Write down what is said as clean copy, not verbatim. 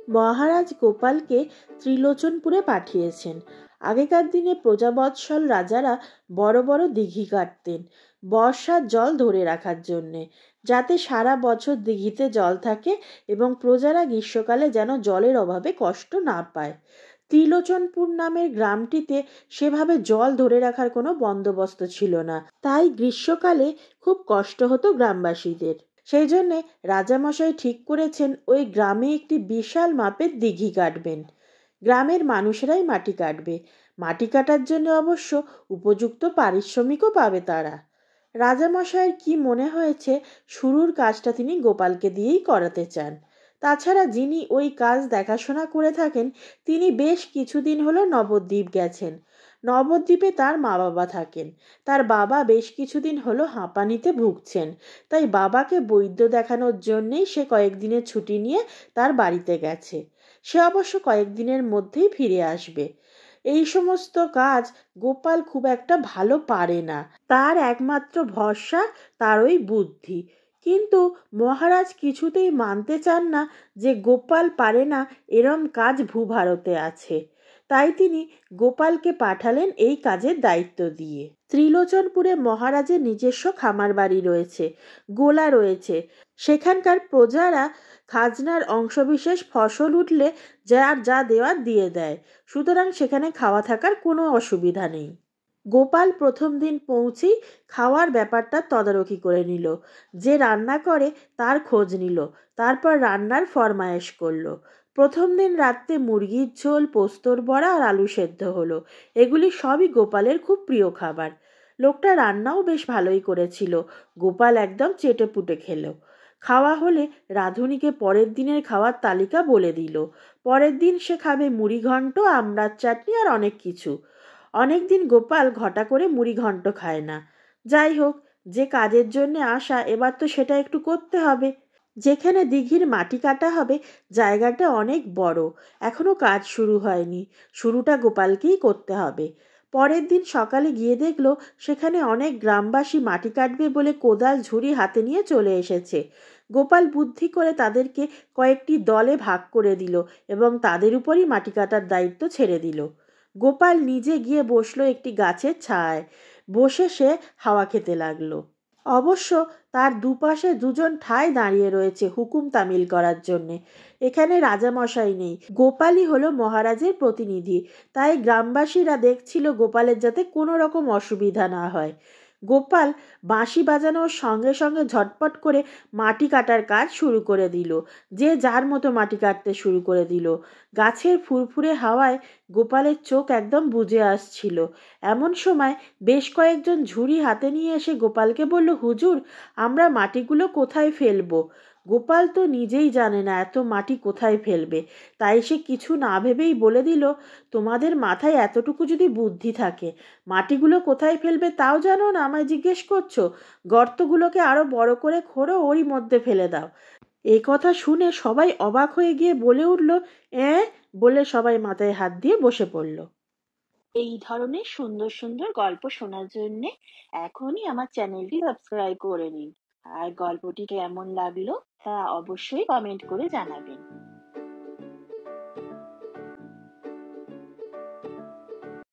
মহারাজ গোপালকে ত্রিলোচনপুরে পাঠিয়েছেন। আগেকার দিনে প্রজাবৎসল রাজারা বড় বড় দিঘি কাটতেন বর্ষার জল ধরে রাখার জন্যে, যাতে সারা বছর দিঘিতে জল থাকে এবং প্রজারা গ্রীষ্মকালে যেন জলের অভাবে কষ্ট না পায়। ত্রিলোচনপুর নামের গ্রামটিতে সেভাবে জল ধরে রাখার কোনো বন্দোবস্ত ছিল না, তাই গ্রীষ্মকালে খুব কষ্ট হতো গ্রামবাসীদের। সেই জন্যে রাজামশাই ঠিক করেছেন ওই গ্রামে একটি বিশাল মাপের দিঘি কাটবেন। গ্রামের মানুষেরাই মাটি কাটবে। মাটি কাটার জন্য অবশ্য উপযুক্ত পারিশ্রমিকও পাবে তারা। রাজামশাইয়ের কি মনে হয়েছে শুরুর কাজটা তিনি গোপালকে দিয়েই করাতে চান। তাছাড়া যিনি ওই কাজ দেখাশোনা করে থাকেন তিনি বেশ কিছুদিন হলো নবদ্বীপ গেছেন। নবদ্বীপে তার মা বাবা থাকেন। তার বাবা বেশ কিছুদিন হলো হাঁপানিতে ভুগছেন, তাই বাবাকে বৈদ্য দেখানোর জন্যেই সে কয়েকদিনের ছুটি নিয়ে তার বাড়িতে গেছে। সে অবশ্য কয়েকদিনের মধ্যেই ফিরে আসবে। এই সমস্ত কাজ গোপাল খুব একটা ভালো পারে না। তার একমাত্র ভরসা তার ওই বুদ্ধি। কিন্তু মহারাজ কিছুতেই মানতে চান না যে গোপাল পারে না এরম কাজ ভূভারতে আছে। তাই তিনি গোপালকে পাঠালেন এই কাজের দায়িত্ব দিয়ে। ত্রিলোচনপুরে মহারাজের নিজস্ব খামার বাড়ি রয়েছে, গোলা রয়েছে। সেখানকার প্রজারা খাজনার অংশবিশেষ ফসল উঠলে যার যা দেওয়ার দিয়ে দেয়, সুতরাং সেখানে খাওয়া থাকার কোনো অসুবিধা নেই। গোপাল প্রথম দিন পৌঁছেই খাওয়ার ব্যাপারটা তদারকি করে নিল। যে রান্না করে তার খোঁজ নিল, তারপর রান্নার ফরমায়েশ করলো। প্রথম দিন রাত্রে মুরগির ঝোল, পোস্তর বড়া আর আলু সেদ্ধ হলো। এগুলি সবই গোপালের খুব প্রিয় খাবার। লোকটা রান্নাও বেশ ভালোই করেছিল। গোপাল একদম চেটেপুটে খেলো। খাওয়া হলে রাঁধুনিকে পরের দিনের খাওয়ার তালিকা বলে দিল। পরের দিন সে খাবে মুড়ি ঘন্ট, আমড়ার চাটনি আর অনেক কিছু। অনেক দিন গোপাল ঘটা করে মুড়ি ঘন্ট খায় না। যাই হোক, যে কাজের জন্য আসা এবার তো সেটা একটু করতে হবে। যেখানে দিঘির মাটি কাটা হবে জায়গাটা অনেক বড়, এখনো কাজ শুরু হয়নি। শুরুটা গোপালকেই করতে হবে। পরের দিন সকালে গিয়ে দেখলো সেখানে অনেক গ্রামবাসী মাটি কাটবে বলে কোদাল ঝুড়ি হাতে নিয়ে চলে এসেছে। গোপাল বুদ্ধি করে তাদেরকে কয়েকটি দলে ভাগ করে দিল এবং তাদের উপরই মাটি কাটার দায়িত্ব ছেড়ে দিল। গোপাল নিজে গিয়ে বসলো একটি গাছের ছায়ায়। বসে সে হাওয়া খেতে লাগলো। অবশ্য তার দুপাশে দুজন ঠায় দাঁড়িয়ে রয়েছে হুকুম তামিল করার জন্যে। এখানে রাজামশাই নেই, গোপালই হলো মহারাজের প্রতিনিধি। তাই গ্রামবাসীরা দেখছিল গোপালের যাতে কোনো রকম অসুবিধা না হয়। গোপাল বাঁশি বাজানোর সঙ্গে সঙ্গে ঝটপট করে মাটি কাটার কাজ শুরু করে দিল। যে যার মতো মাটি কাটতে শুরু করে দিল। গাছের ফুরফুরে হাওয়ায় গোপালের চোখ একদম বুজে আসছিল। এমন সময় বেশ কয়েকজন ঝুড়ি হাতে নিয়ে এসে গোপালকে বলল, হুজুর, আমরা মাটিগুলো কোথায় ফেলবো? গোপাল তো নিজেই জানে না এত মাটি কোথায় ফেলবে। তাই সে কিছু না ভেবেই বলে দিল, তোমাদের মাথায় এতটুকু যদি বুদ্ধি থাকে, মাটিগুলো কোথায় ফেলবে তাও জানো না, আমায় জিজ্ঞেস করছো? গর্তগুলোকে আরো বড় করে খোঁড়ো, ওরই মধ্যে ফেলে দাও। এই কথা শুনে সবাই অবাক হয়ে গিয়ে বলে উঠল, বলে সবাই মাথায় হাত দিয়ে বসে পড়ল। এই ধরনের সুন্দর সুন্দর গল্প শোনার জন্য এখনই আমার চ্যানেলটি সাবস্ক্রাইব করে নিন। আর গল্পটি কেমন লাগলো তা অবশ্যই কমেন্ট করে জানাবেন।